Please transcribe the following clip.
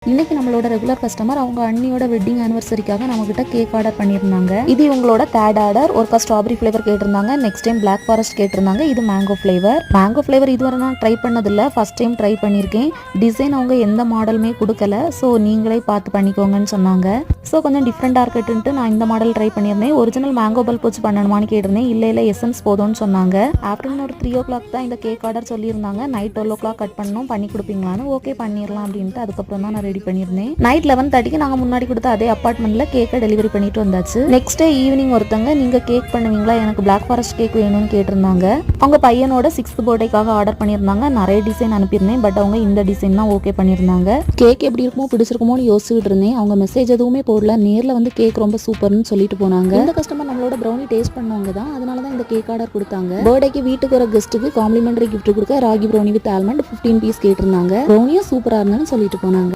இன்னைக்கு நம்மளோட regular customer அவங்க அண்ணியோட வெட்டிங் ஆனிவர்சரிக்காக நம்ம கிட்ட கேக் ஆர்டர் பண்ணியிருந்தாங்க. இது இவங்களோட தேர்ட் ஆர்டர். ஒருக்கா ஸ்ட்ராபெரி ஃபிளேவர் கேட்டிருந்தாங்க, நெக்ஸ்ட் டைம் பிளாக் ஃபாரஸ்ட் கேட்டிருந்தாங்க. இது மேங்கோ ஃபிளேவர் இதுவரை நான் ட்ரை பண்ணதில்லை, ஃபர்ஸ்ட் டைம் ட்ரை பண்ணியிருக்கேன். டிசைன் அவங்க எந்த மாடலுமே கொடுக்கல, ஸோ நீங்களே பார்த்து பண்ணிக்கோங்கன்னு சொன்னாங்க. ஸோ கொஞ்சம் டிஃப்ரெண்டாக இருக்கட்டுன்ட்டு நான் இந்த மாடல் ட்ரை பண்ணியிருந்தேன். ஒரிஜினல் மேங்கோ பல்ப் வச்சு பண்ணணுமான்னு கேட்டிருந்தேன். இல்லை எசன்ஸ் போதும்னு சொன்னாங்க. ஆஃப்டர்நூன் ஒரு 3 o'clock தான் இந்த கேக் ஆர்டர் சொல்லியிருந்தாங்க. நைட் 12 o'clock கட் பண்ணணும், பண்ணி கொடுப்பீங்களான்னு. ஓகே பண்ணிடலாம் அப்படின்ட்டு அதுக்கப்புறம் தான் நான் ரெடி பண்ணியிருந்தேன். நைட் 11:30க்கு நாங்கள் முன்னாடி கொடுத்த அதே அப்பார்ட்மெண்ட்ல கேக்கை டெலிவரி பண்ணிட்டு வந்தாச்சு. நெக்ஸ்ட் டே ஈவினிங் ஒருத்தங்க நீங்க கேக் பண்ணுவீங்களா, எனக்கு பிளாக் ஃபாரஸ்ட் கேக் வேணும்னு கேட்டிருந்தாங்க. அவங்க பையனோட 6th பர்த்டேக்காக ஆர்டர் பண்ணியிருந்தாங்க. நிறைய டிசைன் அனுப்பியிருந்தேன், பட் அவங்க இந்த டிசைன் தான் ஓகே பண்ணியிருந்தாங்க. கேக் எப்படி இருக்குமோ பிடிச்சிருக்குமோன்னு யோசிச்சுட்டு இருந்தேன். அவங்க மெசேஜ் எதுவுமே போடல, நேரில் வந்து கேக் ரொம்ப சூப்பர்னு சொல்லிட்டு போனாங்க. இந்த கஸ்டமர் நம்மளோட ப்ரௌனி டேஸ்ட் பண்ணவங்க தான், அதனால தான் இந்த கேக் ஆர்டர் கொடுத்தாங்க. பர்த்டேக்கு வீட்டுக்கு வர கெஸ்ட்டுக்கு காம்ப்ளிமெண்டரி கிஃப்ட் கொடுக்க ragi brownie with almond 15 piece கேட்டிருந்தாங்க. ப்ரௌனியும் சூப்பராக இருந்ததுன்னு சொல்லிட்டு போனாங்க.